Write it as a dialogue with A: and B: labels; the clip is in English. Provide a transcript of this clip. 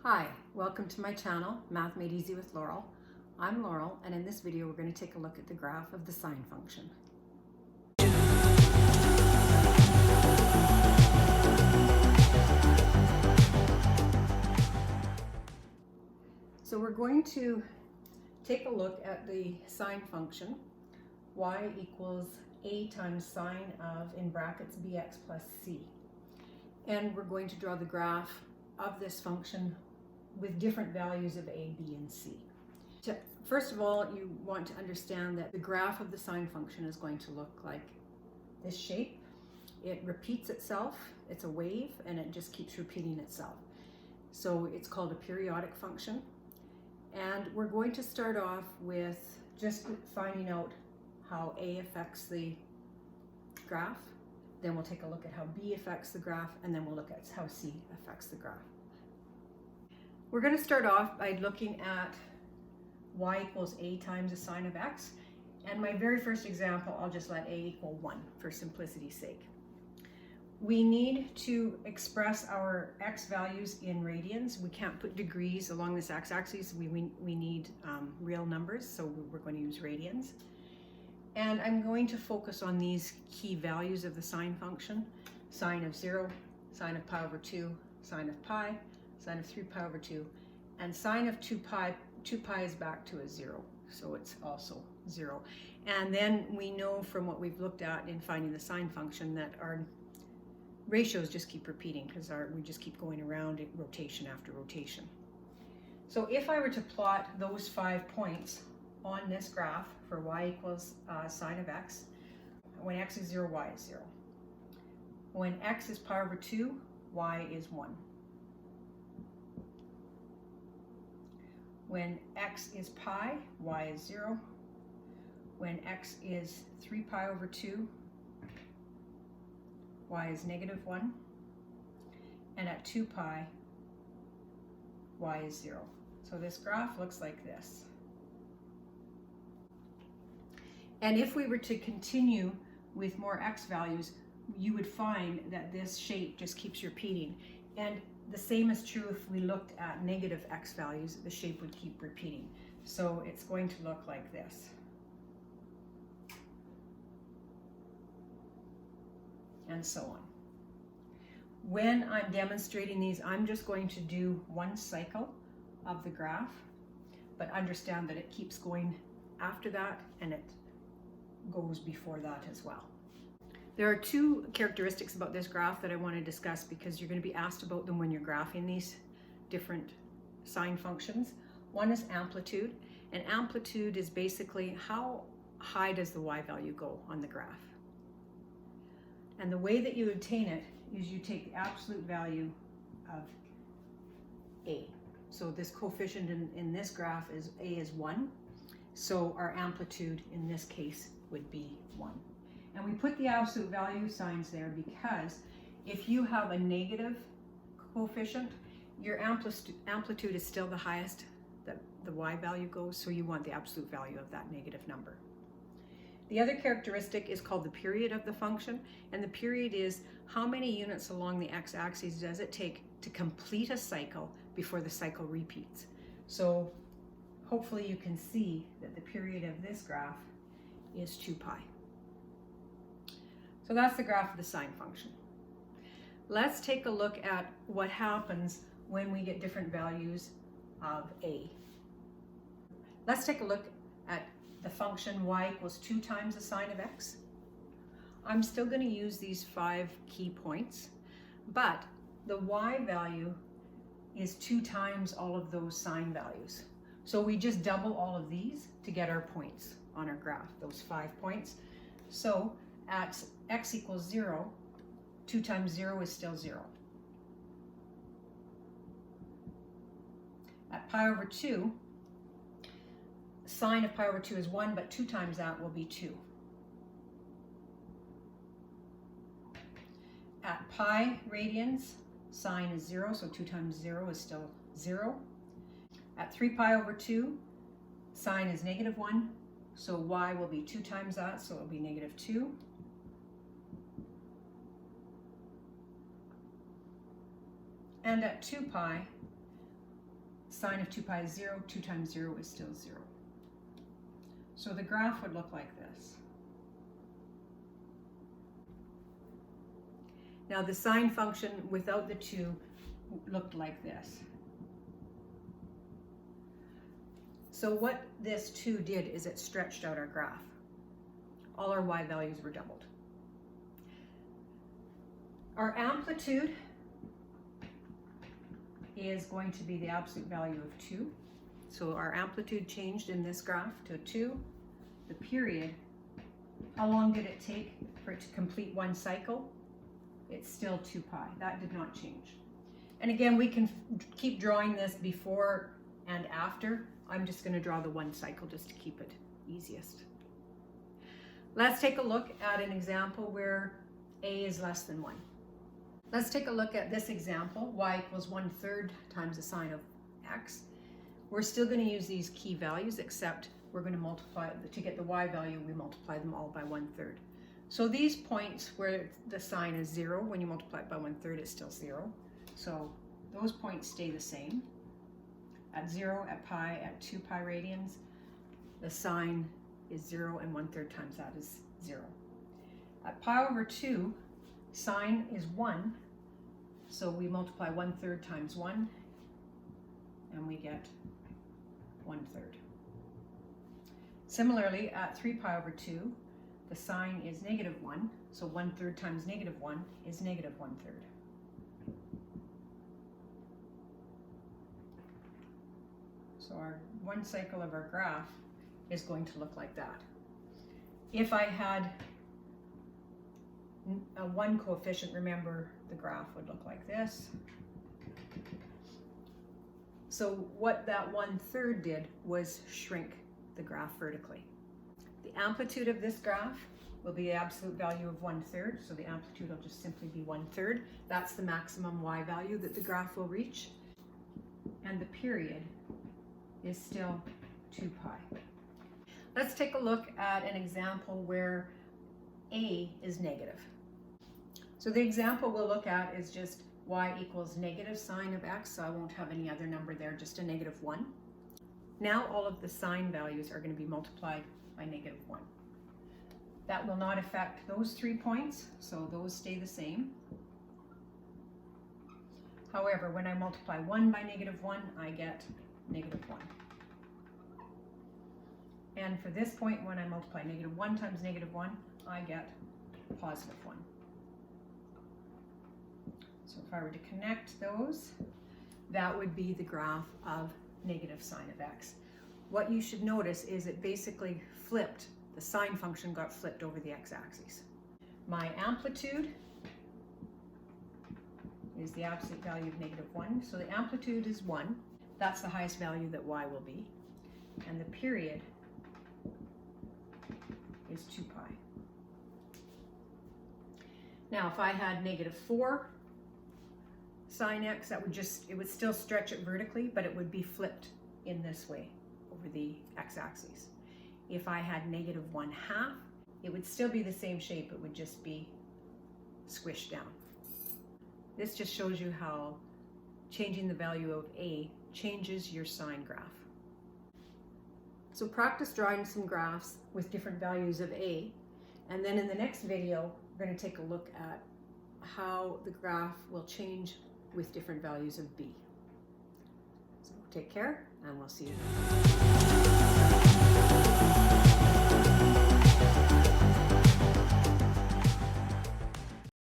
A: Hi, welcome to my channel, Math Made Easy with Laurel. I'm Laurel, and in this video we're going to take a look at the graph of the sine function. So we're going to take a look at the sine function, y equals a times sine of, in brackets, bx plus c. And we're going to draw the graph of this function with different values of a, b, and c. First of all, you want to understand that the graph of the sine function is going to look like this shape. It repeats itself, it's a wave, and it just keeps repeating itself. So it's called a periodic function. And we're going to start off with just finding out how a affects the graph. Then we'll take a look at how b affects the graph, and then we'll look at how c affects the graph. We're going to start off by looking at y equals a times the sine of x. And my very first example, I'll just let a equal 1 for simplicity's sake. We need to express our x values in radians. We can't put degrees along this x-axis. We need real numbers, so we're going to use radians. And I'm going to focus on these key values of the sine function: sine of 0, sine of pi over 2, sine of pi, sine of 3 pi over 2, and sine of 2 pi is back to a 0, so it's also 0. And then we know from what we've looked at in finding the sine function that our ratios just keep repeating because we just keep going around it, rotation after rotation. So if I were to plot those 5 points on this graph for y equals sine of x, when x is 0, y is 0. When x is pi over 2, y is 1. When x is pi, y is 0. When x is 3 pi over 2, y is negative 1. And at 2 pi, y is 0. So this graph looks like this. And if we were to continue with more x values, you would find that this shape just keeps repeating. And the same is true if we looked at negative x values, the shape would keep repeating. So it's going to look like this. And so on. When I'm demonstrating these, I'm just going to do one cycle of the graph, but understand that it keeps going after that and it goes before that as well. There are two characteristics about this graph that I want to discuss because you're going to be asked about them when you're graphing these different sine functions. One is amplitude, and amplitude is basically how high does the y value go on the graph. And the way that you obtain it is you take the absolute value of a. So this coefficient in this graph is a is 1, so our amplitude in this case would be 1. And we put the absolute value signs there because if you have a negative coefficient, your amplitude is still the highest that the y value goes, so you want the absolute value of that negative number. The other characteristic is called the period of the function, and the period is how many units along the x-axis does it take to complete a cycle before the cycle repeats. So hopefully you can see that the period of this graph is 2 pi. So that's the graph of the sine function. Let's take a look at what happens when we get different values of a. Let's take a look at the function y equals 2 times the sine of x. I'm still going to use these 5 key points, but the y value is 2 times all of those sine values. So we just double all of these to get our points on our graph, those 5 points. So at x equals 0, 2 times 0 is still 0. At pi over 2, sine of pi over 2 is 1, but 2 times that will be 2. At pi radians, sine is 0, so 2 times 0 is still 0. At 3 pi over 2, sine is negative 1, so y will be 2 times that, so it will be negative 2. And at 2 pi, Sine of 2 pi is 0, 2 times 0 is still 0. So the graph would look like this. Now the sine function without the 2 looked like this. So what this 2 did is it stretched out our graph. All our y values were doubled. Our amplitude is going to be the absolute value of 2. So our amplitude changed in this graph to 2. The period, how long did it take for it to complete one cycle? It's still 2 pi. That did not change. And again, we can keep drawing this before and after. I'm just going to draw the one cycle just to keep it easiest. Let's take a look at an example where a is less than 1. Let's take a look at this example, y equals 1/3 times the sine of x. We're still going to use these key values, except we're going to multiply, to get the y value, we multiply them all by 1/3. So these points where the sine is 0, when you multiply it by 1/3, it's still 0. So those points stay the same. At 0, at pi, at 2 pi radians, the sine is 0, and 1/3 times that is 0. At pi over 2, sine is 1, so we multiply 1/3 times 1, and we get 1/3. Similarly, at 3 pi over 2, the sine is -1, so 1/3 times -1 is -1/3. So our one cycle of our graph is going to look like that. If I had a 1 coefficient, remember the graph would look like this. So what that 1/3 did was shrink the graph vertically. The amplitude of this graph will be the absolute value of 1/3, so the amplitude will just simply be 1/3. That's the maximum y value that the graph will reach. And the period is still 2 pi. Let's take a look at an example where a is negative. So the example we'll look at is just y equals negative sine of x, so I won't have any other number there, just a -1. Now all of the sine values are going to be multiplied by -1. That will not affect those 3 points, so those stay the same. However, when I multiply 1 by -1, I get -1. And for this point, when I multiply -1 times -1, I get +1. So if I were to connect those, that would be the graph of negative sine of x. What you should notice is it basically flipped. The sine function got flipped over the x-axis. My amplitude is the absolute value of -1. So the amplitude is 1. That's the highest value that y will be. And the period is 2 pi. Now if I had -4 sine x, that would it would still stretch it vertically, but it would be flipped in this way over the x-axis. If I had -1/2, it would still be the same shape, it would just be squished down. This just shows you how changing the value of a changes your sine graph. So practice drawing some graphs with different values of a, and then in the next video, we're going to take a look at how the graph will change with different values of b. So take care, and we'll see you then.